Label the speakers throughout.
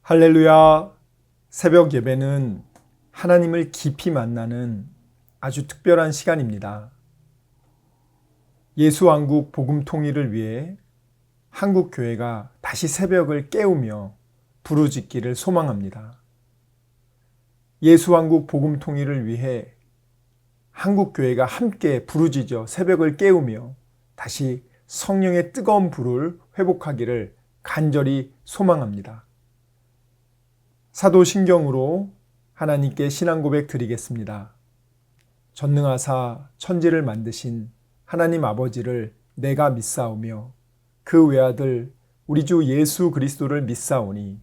Speaker 1: 할렐루야. 새벽 예배는 하나님을 깊이 만나는 아주 특별한 시간입니다. 예수왕국 복음 통일을 위해 한국 교회가 다시 새벽을 깨우며 부르짖기를 소망합니다. 예수왕국 복음 통일을 위해 한국 교회가 함께 부르짖어 새벽을 깨우며 다시 성령의 뜨거운 불을 회복하기를 간절히 소망합니다. 사도신경으로 하나님께 신앙 고백 드리겠습니다. 전능하사 천지를 만드신 하나님 아버지를 내가 믿사오며 그 외아들 우리 주 예수 그리스도를 믿사오니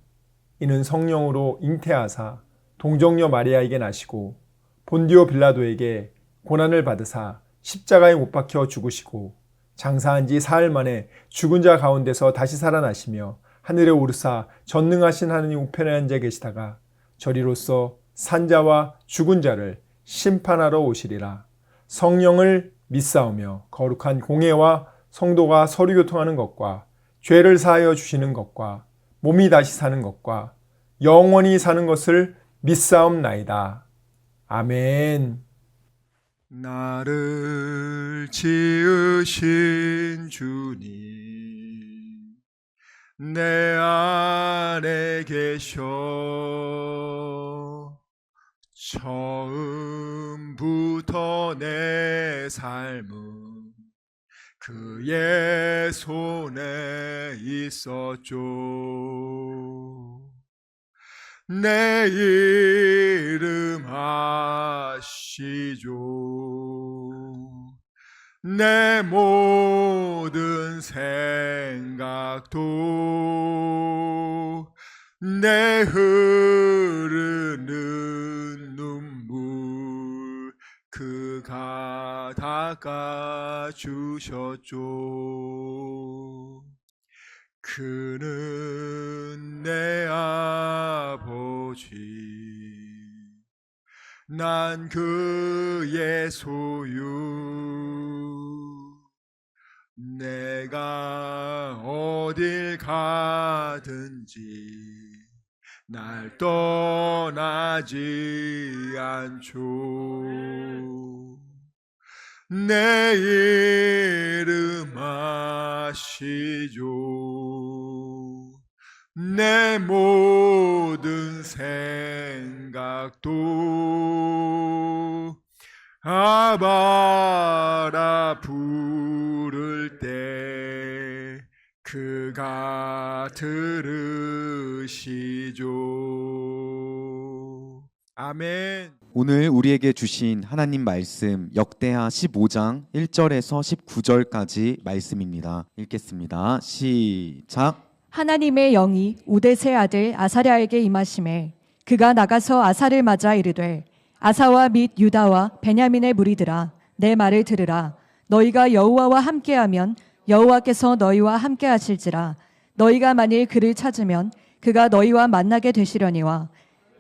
Speaker 1: 이는 성령으로 잉태하사 동정녀 마리아에게 나시고 본디오 빌라도에게 고난을 받으사 십자가에 못 박혀 죽으시고 장사한 지 사흘 만에 죽은 자 가운데서 다시 살아나시며 하늘에 오르사 전능하신 하느님 우편에 앉아 계시다가 저리로서 산자와 죽은 자를 심판하러 오시리라. 성령을 믿사오며 거룩한 공회와 성도가 서로 교통하는 것과 죄를 사하여 주시는 것과 몸이 다시 사는 것과 영원히 사는 것을 믿사옵나이다. 아멘.
Speaker 2: 나를 지으신 주님 내 안에 계셔 처음부터 내 삶은 그의 손에 있었죠. 내 이름 아시죠. 내 모든 생각도 내 흐르는 눈물 그가 닦아주셨죠. 그는 내 아버지 난 그의 소유 내가 어딜 가든지 날 떠나지 않죠. 내 이름 아시죠. 내 모든 생각도 아바라 부를 때 그가 들으시죠. 아멘.
Speaker 3: 오늘 우리에게 주신 하나님 말씀 역대하 15장 1절에서 19절까지 말씀입니다. 읽겠습니다. 시작.
Speaker 4: 하나님의 영이 우데세 아들 아사랴에게 임하심에 그가 나가서 아사를 맞아 이르되 아사와 및 유다와 베냐민의 무리들아 내 말을 들으라. 너희가 여호와와 함께하면 여호와께서 너희와 함께하실지라. 너희가 만일 그를 찾으면 그가 너희와 만나게 되시려니와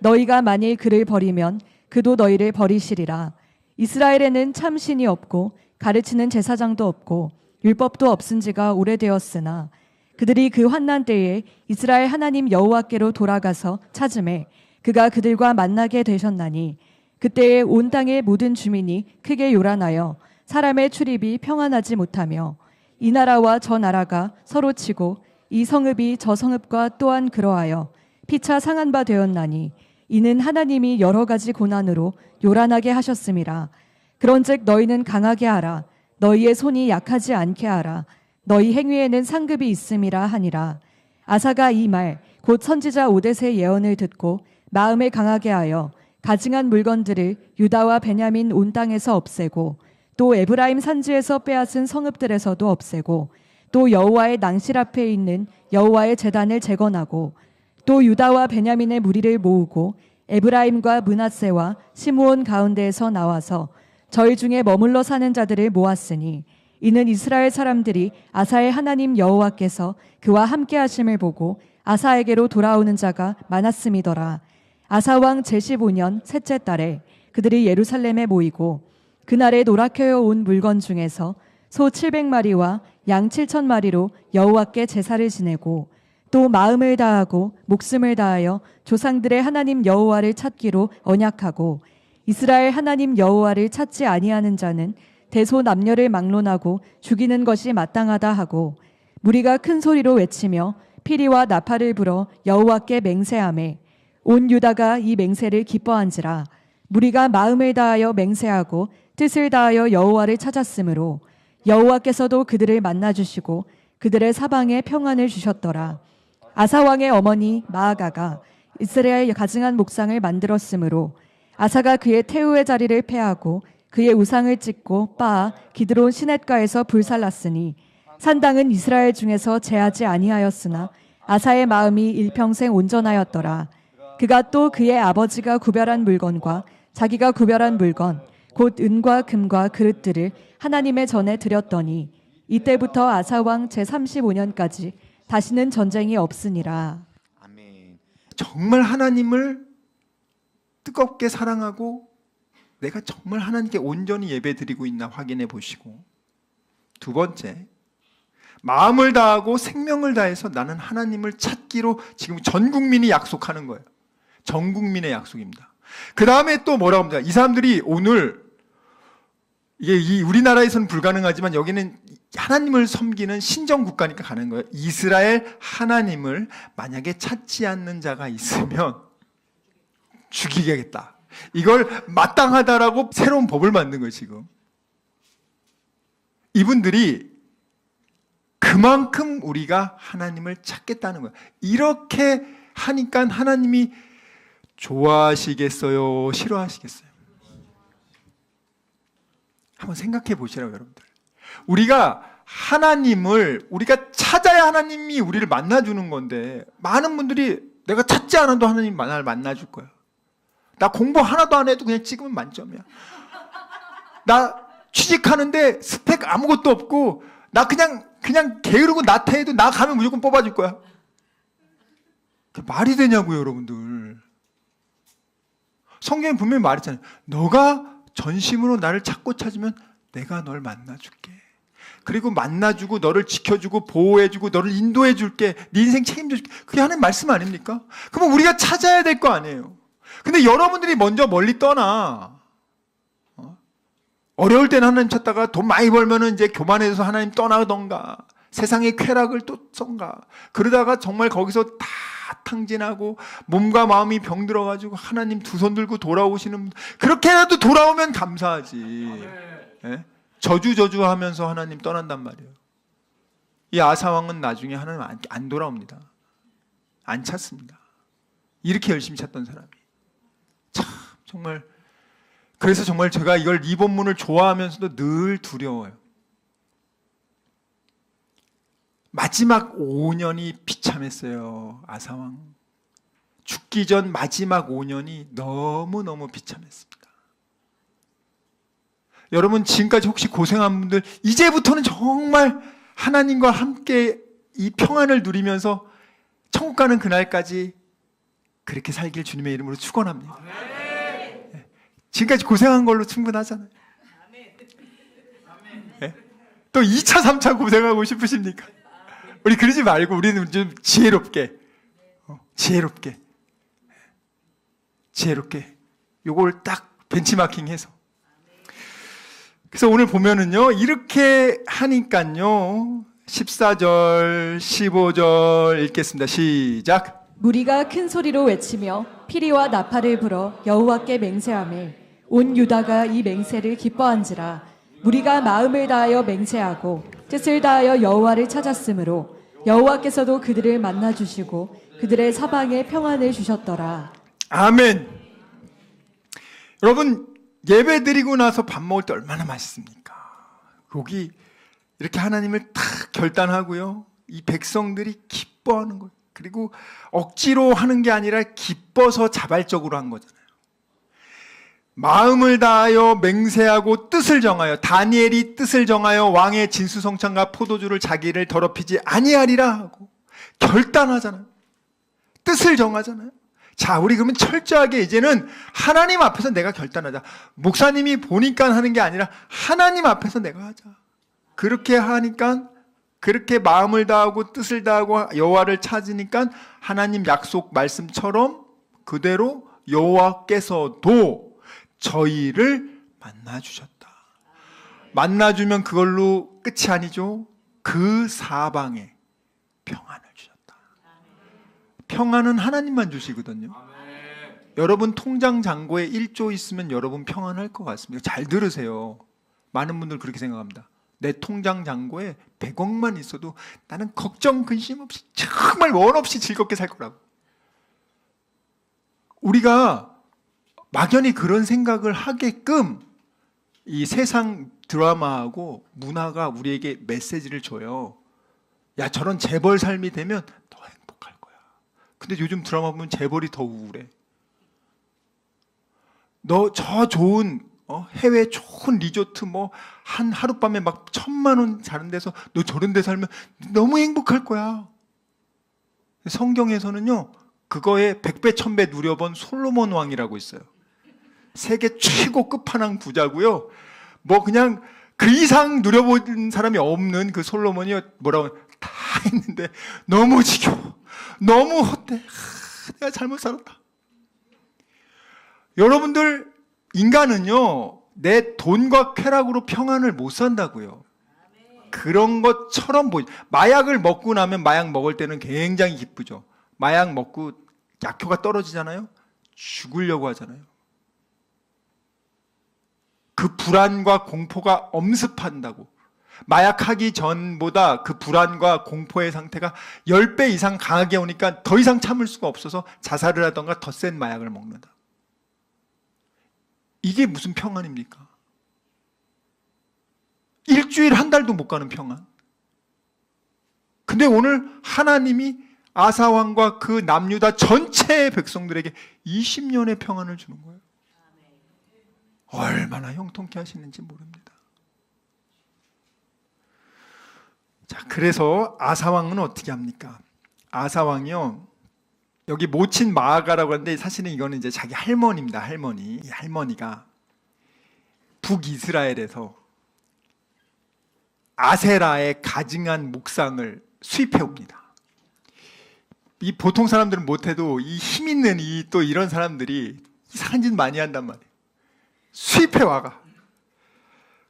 Speaker 4: 너희가 만일 그를 버리면 그도 너희를 버리시리라. 이스라엘에는 참 신이 없고 가르치는 제사장도 없고 율법도 없은 지가 오래되었으나 그들이 그 환난 때에 이스라엘 하나님 여호와께로 돌아가서 찾음에 그가 그들과 만나게 되셨나니 그때에 온 땅의 모든 주민이 크게 요란하여 사람의 출입이 평안하지 못하며 이 나라와 저 나라가 서로 치고 이 성읍이 저 성읍과 또한 그러하여 피차 상한 바 되었나니 이는 하나님이 여러 가지 고난으로 요란하게 하셨음이라. 그런즉 너희는 강하게 하라. 너희의 손이 약하지 않게 하라. 너희 행위에는 상급이 있음이라 하니라. 아사가 이 말 곧 선지자 오뎃의 예언을 듣고 마음을 강하게 하여 가증한 물건들을 유다와 베냐민 온 땅에서 없애고 또 에브라임 산지에서 빼앗은 성읍들에서도 없애고 또 여호와의 낭실 앞에 있는 여호와의 제단을 재건하고 또 유다와 베냐민의 무리를 모으고 에브라임과 므낫세와 시므온 가운데에서 나와서 저희 중에 머물러 사는 자들을 모았으니 이는 이스라엘 사람들이 아사의 하나님 여호와께서 그와 함께 하심을 보고 아사에게로 돌아오는 자가 많았음이더라. 아사 왕 제15년 셋째 달에 그들이 예루살렘에 모이고 그날에 노랗게 온 물건 중에서 소 700마리와 양 7,000마리로 여호와께 제사를 지내고 또 마음을 다하고 목숨을 다하여 조상들의 하나님 여호와를 찾기로 언약하고 이스라엘 하나님 여호와를 찾지 아니하는 자는 대소남녀를 막론하고 죽이는 것이 마땅하다 하고 무리가 큰 소리로 외치며 피리와 나팔을 불어 여호와께 맹세하매 온 유다가 이 맹세를 기뻐한지라. 무리가 마음을 다하여 맹세하고 뜻을 다하여 여호와를 찾았으므로 여호와께서도 그들을 만나 주시고 그들의 사방에 평안을 주셨더라. 아사 왕의 어머니 마아가가 이스라엘 가증한 목상을 만들었으므로 아사가 그의 태우의 자리를 폐하고 그의 우상을 찢고 빻아 기드론 시냇가에서 불살랐으니 산당은 이스라엘 중에서 제하지 아니하였으나 아사의 마음이 일평생 온전하였더라. 그가 또 그의 아버지가 구별한 물건과 자기가 구별한 물건 곧 은과 금과 그릇들을 하나님의 전에 드렸더니 이때부터 아사 왕 제35년까지 다시는 전쟁이 없으니라.
Speaker 3: 아멘.
Speaker 5: 정말 하나님을 뜨겁게 사랑하고 내가 정말 하나님께 온전히 예배드리고 있나 확인해 보시고, 두 번째, 마음을 다하고 생명을 다해서 나는 하나님을 찾기로 지금 전 국민이 약속하는 거예요. 전 국민의 약속입니다. 그 다음에 또 뭐라고 합니다. 이 사람들이 오늘 이게 이 우리나라에서는 불가능하지만 여기는 하나님을 섬기는 신정 국가니까 가는 거예요. 이스라엘 하나님을 만약에 찾지 않는 자가 있으면 죽이겠다. 이걸 마땅하다라고 새로운 법을 만든 거예요, 지금. 이분들이 그만큼 우리가 하나님을 찾겠다는 거예요. 이렇게 하니까 하나님이 좋아하시겠어요? 싫어하시겠어요? 한번 생각해 보시라고, 여러분들. 우리가 우리가 찾아야 하나님이 우리를 만나주는 건데, 많은 분들이 내가 찾지 않아도 하나님 나를 만나줄 거야. 나 공부 하나도 안 해도 그냥 찍으면 만점이야. 나 취직하는데 스펙 아무것도 없고, 나 그냥 게으르고 나태해도 나 가면 무조건 뽑아줄 거야. 그게 말이 되냐고요, 여러분들. 성경에 분명히 말했잖아요. 너가 전심으로 나를 찾고 찾으면 내가 널 만나줄게. 그리고 만나주고 너를 지켜주고 보호해주고 너를 인도해줄게. 네 인생 책임져줄게. 그게 하나님 말씀 아닙니까? 그러면 우리가 찾아야 될 거 아니에요. 근데 여러분들이 먼저 멀리 떠나. 어려울 때는 하나님 찾다가 돈 많이 벌면은 이제 교만해서 하나님 떠나던가, 세상의 쾌락을 또 쏜가, 그러다가 정말 거기서 다 탕진하고 몸과 마음이 병들어가지고 하나님 두 손 들고 돌아오시는 분들, 그렇게라도 돌아오면 감사하지. 예? 저주하면서 하나님 떠난단 말이에요. 이 아사왕은 나중에 하나님 안 돌아옵니다. 안 찾습니다. 이렇게 열심히 찾던 사람이. 참 정말, 그래서 정말 제가 이 본문을 좋아하면서도 늘 두려워요. 마지막 5년이 비참했어요. 아사왕 죽기 전 마지막 5년이 너무너무 비참했습니다. 여러분 지금까지 혹시 고생한 분들, 이제부터는 정말 하나님과 함께 이 평안을 누리면서 천국 가는 그날까지 그렇게 살길 주님의 이름으로 축원합니다. 지금까지 고생한 걸로 충분하잖아요. 네? 또 2차, 3차 고생하고 싶으십니까? 우리 그러지 말고 우리는 좀 지혜롭게 요걸 딱 벤치마킹해서. 그래서 오늘 보면은요, 이렇게 하니까요, 14절, 15절 읽겠습니다. 시작.
Speaker 4: 무리가 큰 소리로 외치며 피리와 나팔을 불어 여호와께 맹세하매 온 유다가 이 맹세를 기뻐한지라. 무리가 마음을 다하여 맹세하고 뜻을 다하여 여호와를 찾았으므로 여호와께서도 그들을 만나 주시고 그들의 사방에 평안을 주셨더라.
Speaker 5: 아멘. 여러분, 예배 드리고 나서 밥 먹을 때 얼마나 맛있습니까? 거기 이렇게 하나님을 탁 결단하고요, 이 백성들이 기뻐하는 거예요. 그리고 억지로 하는 게 아니라 기뻐서 자발적으로 한 거잖아요. 마음을 다하여 맹세하고 뜻을 정하여, 다니엘이 뜻을 정하여 왕의 진수성찬과 포도주를 자기를 더럽히지 아니하리라 하고 결단하잖아요. 뜻을 정하잖아요. 자, 우리 그러면 철저하게 이제는 하나님 앞에서 내가 결단하자. 목사님이 보니까 하는 게 아니라 하나님 앞에서 내가 하자. 그렇게 하니까 그렇게 마음을 다하고 뜻을 다하고 여호와를 찾으니까 하나님 약속 말씀처럼 그대로 여호와께서도 저희를 만나주셨다. 만나주면 그걸로 끝이 아니죠. 그 사방에 평안을 주셨다. 평안은 하나님만 주시거든요. 여러분 통장 잔고에 1조 있으면 여러분 평안할 것 같습니다. 잘 들으세요. 많은 분들 그렇게 생각합니다. 내 통장 잔고에 100억만 있어도 나는 걱정 근심 없이 정말 원 없이 즐겁게 살 거라고. 우리가 막연히 그런 생각을 하게끔 이 세상 드라마하고 문화가 우리에게 메시지를 줘요. 야, 저런 재벌 삶이 되면 더 행복할 거야. 근데 요즘 드라마 보면 재벌이 더 우울해. 너 저 좋은 해외 좋은 리조트 뭐 한 하룻밤에 막 1,000만 원 자는 데서 너 저런 데 살면 너무 행복할 거야. 성경에서는요, 그거에 100배 1000배 누려본 솔로몬 왕이라고 있어요. 세계 최고 끝판왕 부자고요. 뭐 그냥 그 이상 누려본 사람이 없는 그 솔로몬이 뭐라고 다 했는데 너무 지겨워. 너무 헛돼. 내가 잘못 살았다. 여러분들, 인간은요, 내 돈과 쾌락으로 평안을 못 산다고요. 그런 것처럼 마약을 먹고 나면 마약 먹을 때는 굉장히 기쁘죠. 마약 먹고 약효가 떨어지잖아요. 죽으려고 하잖아요. 그 불안과 공포가 엄습한다고. 마약하기 전보다 그 불안과 공포의 상태가 10배 이상 강하게 오니까 더 이상 참을 수가 없어서 자살을 하던가 더 센 마약을 먹는다. 이게 무슨 평안입니까? 일주일 한 달도 못 가는 평안. 근데 오늘 하나님이 아사왕과 그 남유다 전체 백성들에게 20년의 평안을 주는 거예요. 얼마나 형통케 하시는지 모릅니다. 자, 그래서 아사왕은 어떻게 합니까? 아사왕이요, 여기 모친 마아가라고 하는데 사실은 이거는 이제 자기 할머니입니다. 할머니. 이 할머니가 북이스라엘에서 아세라의 가증한 묵상을 수입해 옵니다. 이 보통 사람들은 못해도 이 힘 있는 또 이런 사람들이 이상한 짓 많이 한단 말이에요. 수입해 와가.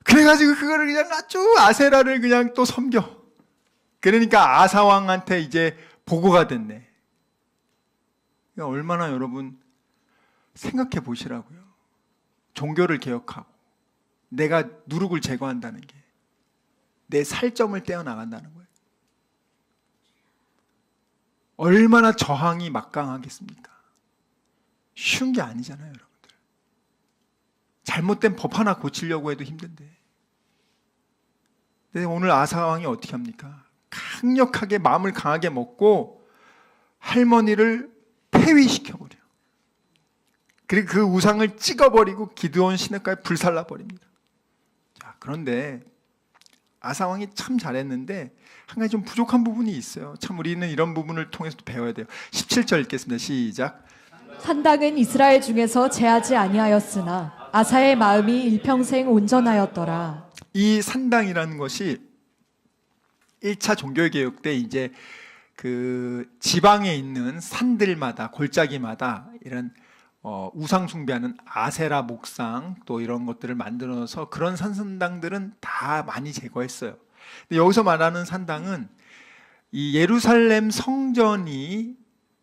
Speaker 5: 그래가지고 그거를 그냥 아주 아세라를 그냥 또 섬겨. 그러니까 아사왕한테 이제 보고가 됐네. 그러니까 얼마나 여러분 생각해 보시라고요. 종교를 개혁하고 내가 누룩을 제거한다는 게 내 살점을 떼어나간다는 거예요. 얼마나 저항이 막강하겠습니까? 쉬운 게 아니잖아요, 여러분들. 잘못된 법 하나 고치려고 해도 힘든데. 근데 오늘 아사왕이 어떻게 합니까? 강력하게 마음을 강하게 먹고 할머니를 폐위시켜버려요. 그리고 그 우상을 찍어버리고 기드온 시내가에 불살라버립니다. 자, 그런데 아사왕이 참 잘했는데 한 가지 좀 부족한 부분이 있어요. 참 우리는 이런 부분을 통해서 배워야 돼요. 17절 읽겠습니다. 시작.
Speaker 4: 산당은 이스라엘 중에서 제하지 아니하였으나 아사의 마음이 일평생 온전하였더라.
Speaker 5: 이 산당이라는 것이 1차 종교개혁 때 이제 그 지방에 있는 산들마다 골짜기마다 이런 우상 숭배하는 아세라 목상 또 이런 것들을 만들어서 그런 산당들은 다 많이 제거했어요. 근데 여기서 말하는 산당은 이 예루살렘 성전이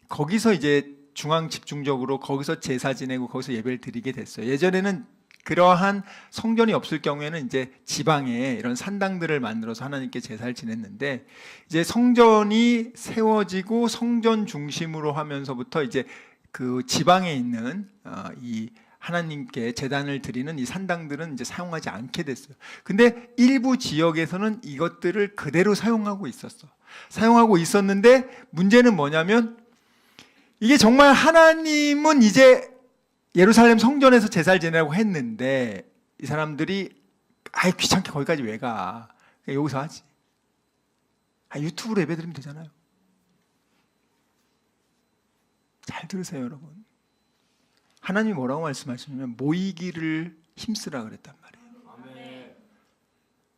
Speaker 5: 거기서 이제 중앙 집중적으로 거기서 제사 지내고 거기서 예배를 드리게 됐어요. 예전에는 그러한 성전이 없을 경우에는 이제 지방에 이런 산당들을 만들어서 하나님께 제사를 지냈는데 이제 성전이 세워지고 성전 중심으로 하면서부터 이제 그 지방에 있는 이 하나님께 제단을 드리는 이 산당들은 이제 사용하지 않게 됐어요. 근데 일부 지역에서는 이것들을 그대로 사용하고 있었어. 사용하고 있었는데 문제는 뭐냐면 이게 정말 하나님은 이제 예루살렘 성전에서 제사를 지내라고 했는데 이 사람들이 아예 귀찮게 거기까지 왜 가? 그냥 여기서 하지. 유튜브로 예배드리면 되잖아요. 잘 들으세요, 여러분. 하나님이 뭐라고 말씀하시냐면 모이기를 힘쓰라 그랬단 말이에요.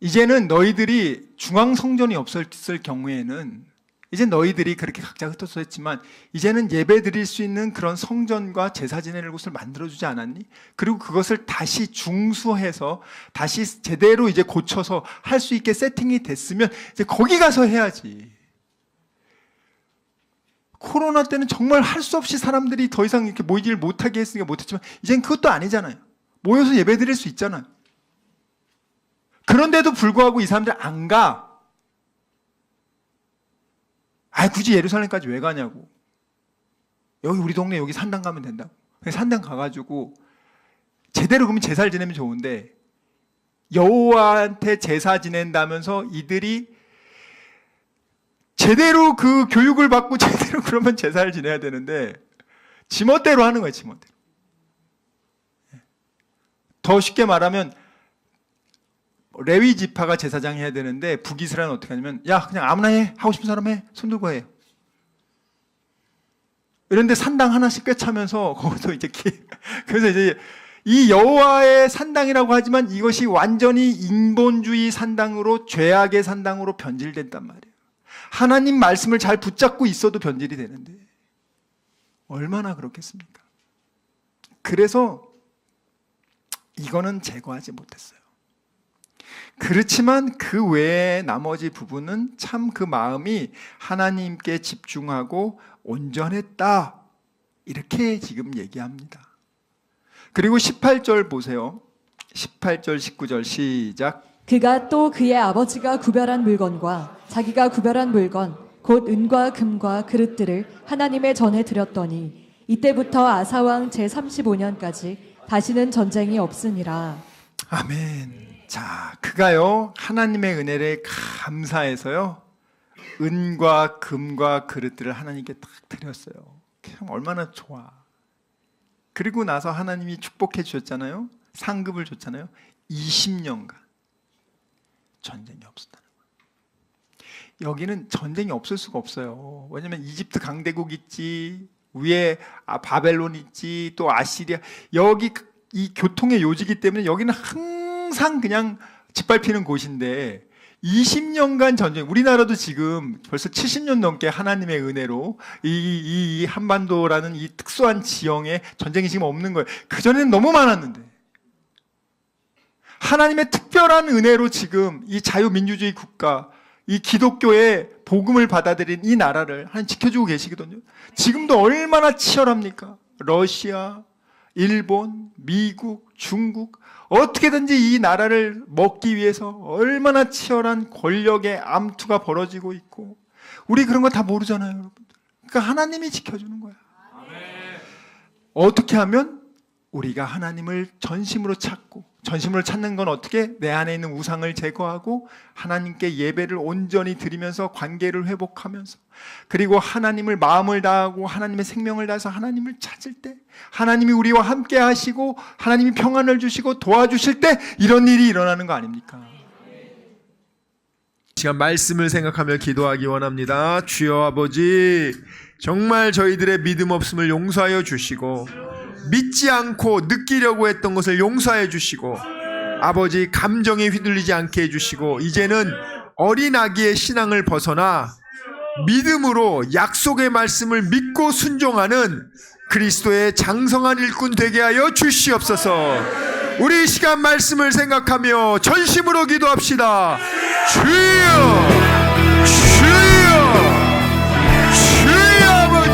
Speaker 5: 이제는 너희들이 중앙 성전이 없었을 경우에는 이제 너희들이 그렇게 각자 흩어져 했지만 이제는 예배 드릴 수 있는 그런 성전과 제사 지낼 곳을 만들어주지 않았니? 그리고 그것을 다시 중수해서 다시 제대로 이제 고쳐서 할 수 있게 세팅이 됐으면 이제 거기 가서 해야지. 코로나 때는 정말 할 수 없이 사람들이 더 이상 이렇게 모이지를 못하게 했으니까 못했지만 이젠 그것도 아니잖아요. 모여서 예배 드릴 수 있잖아요. 그런데도 불구하고 이 사람들 안 가. 굳이 예루살렘까지 왜 가냐고. 여기 우리 동네 여기 산당 가면 된다고. 산당 가가지고 제대로 그러면 제사를 지내면 좋은데 여호와한테 제사 지낸다면서 이들이 제대로 그 교육을 받고 제대로 그러면 제사를 지내야 되는데 지멋대로 하는 거예요. 지멋대로. 더 쉽게 말하면 레위 지파가 제사장 해야 되는데 북이스라엘은 어떻게 하냐면 야 그냥 아무나 해. 하고 싶은 사람 해. 손 들고 해. 이런데 산당 하나씩 꿰차면서 거기서 이제 그래서 이제 이 여호와의 산당이라고 하지만 이것이 완전히 인본주의 산당으로 죄악의 산당으로 변질됐단 말이에요. 하나님 말씀을 잘 붙잡고 있어도 변질이 되는데 얼마나 그렇겠습니까? 그래서 이거는 제거하지 못했어요. 그렇지만 그 외에 나머지 부분은 참 그 마음이 하나님께 집중하고 온전했다. 이렇게 지금 얘기합니다. 그리고 18절 보세요. 18절 19절 시작.
Speaker 4: 그가 또 그의 아버지가 구별한 물건과 자기가 구별한 물건 곧 은과 금과 그릇들을 하나님의 전에 드렸더니 이때부터 아사왕 제35년까지 다시는 전쟁이 없으니라.
Speaker 5: 아멘. 자, 그가요 하나님의 은혜를 감사해서요 은과 금과 그릇들을 하나님께 딱 드렸어요. 참 얼마나 좋아. 그리고 나서 하나님이 축복해 주셨잖아요. 상급을 줬잖아요. 20년간 전쟁이 없었다는 거예요. 여기는 전쟁이 없을 수가 없어요. 왜냐하면 이집트 강대국 있지, 위에 바벨론 있지, 또 아시리아. 여기 이 교통의 요지기 때문에 여기는 항상 그냥 짓밟히는 곳인데 20년간 전쟁. 우리나라도 지금 벌써 70년 넘게 하나님의 은혜로 이 한반도라는 이 특수한 지형에 전쟁이 지금 없는 거예요. 그전에는 너무 많았는데 하나님의 특별한 은혜로 지금 이 자유민주주의 국가, 이 기독교의 복음을 받아들인 이 나라를 하나님 지켜주고 계시거든요. 지금도 얼마나 치열합니까? 러시아, 일본, 미국, 중국, 어떻게든지 이 나라를 먹기 위해서 얼마나 치열한 권력의 암투가 벌어지고 있고, 우리 그런 거 다 모르잖아요, 여러분들. 그러니까 하나님이 지켜주는 거야. 어떻게 하면 우리가 하나님을 전심으로 찾고, 전심으로 찾는 건 어떻게? 내 안에 있는 우상을 제거하고 하나님께 예배를 온전히 드리면서 관계를 회복하면서, 그리고 하나님을 마음을 다하고 하나님의 생명을 다해서 하나님을 찾을 때 하나님이 우리와 함께 하시고 하나님이 평안을 주시고 도와주실 때 이런 일이 일어나는 거 아닙니까?
Speaker 2: 시간 말씀을 생각하며 기도하기 원합니다. 주여 아버지, 정말 저희들의 믿음 없음을 용서하여 주시고 믿지 않고 느끼려고 했던 것을 용서해 주시고 아버지 감정에 휘둘리지 않게 해주시고 이제는 어린 아기의 신앙을 벗어나 믿음으로 약속의 말씀을 믿고 순종하는 그리스도의 장성한 일꾼 되게 하여 주시옵소서. 우리 이 시간 말씀을 생각하며 전심으로 기도합시다. 주여, 주여, 주여 아버지.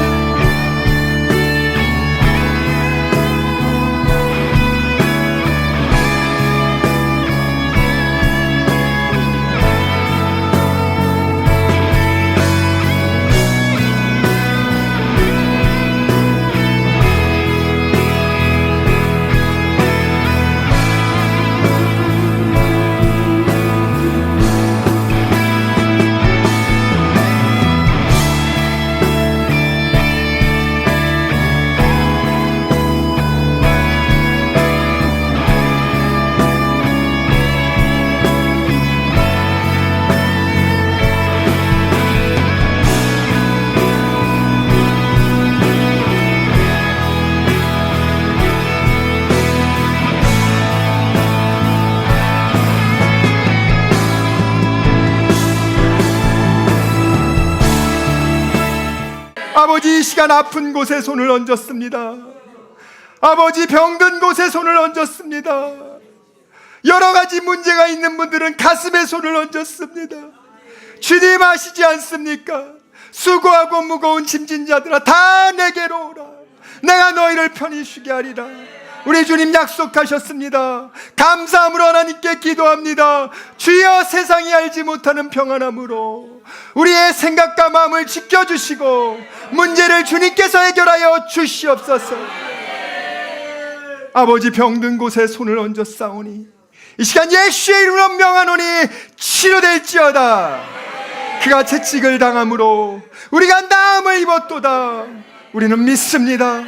Speaker 5: 아버지 이 시간 아픈 곳에 손을 얹었습니다. 아버지 병든 곳에 손을 얹었습니다. 여러 가지 문제가 있는 분들은 가슴에 손을 얹었습니다. 주님 아시지 않습니까? 수고하고 무거운 짐진 자들아 다 내게로 오라. 내가 너희를 편히 쉬게 하리라. 우리 주님 약속하셨습니다. 감사함으로 하나님께 기도합니다. 주여 세상이 알지 못하는 평안함으로 우리의 생각과 마음을 지켜주시고 문제를 주님께서 해결하여 주시옵소서. 아버지 병든 곳에 손을 얹었사오니 이 시간 예수의 이름으로 명하노니 치료될지어다. 그가 채찍을 당함으로 우리가 나음을 입었도다. 우리는 믿습니다.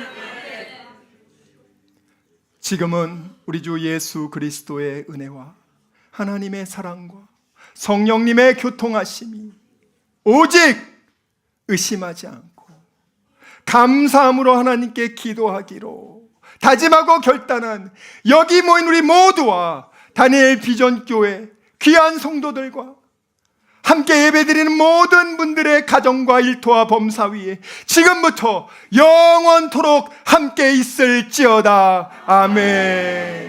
Speaker 5: 지금은 우리 주 예수 그리스도의 은혜와 하나님의 사랑과 성령님의 교통하심이 오직 의심하지 않고 감사함으로 하나님께 기도하기로 다짐하고 결단한 여기 모인 우리 모두와 다니엘 비전교회 귀한 성도들과 함께 예배드리는 모든 분들의 가정과 일터와 범사 위에 지금부터 영원토록 함께 있을지어다. 아멘.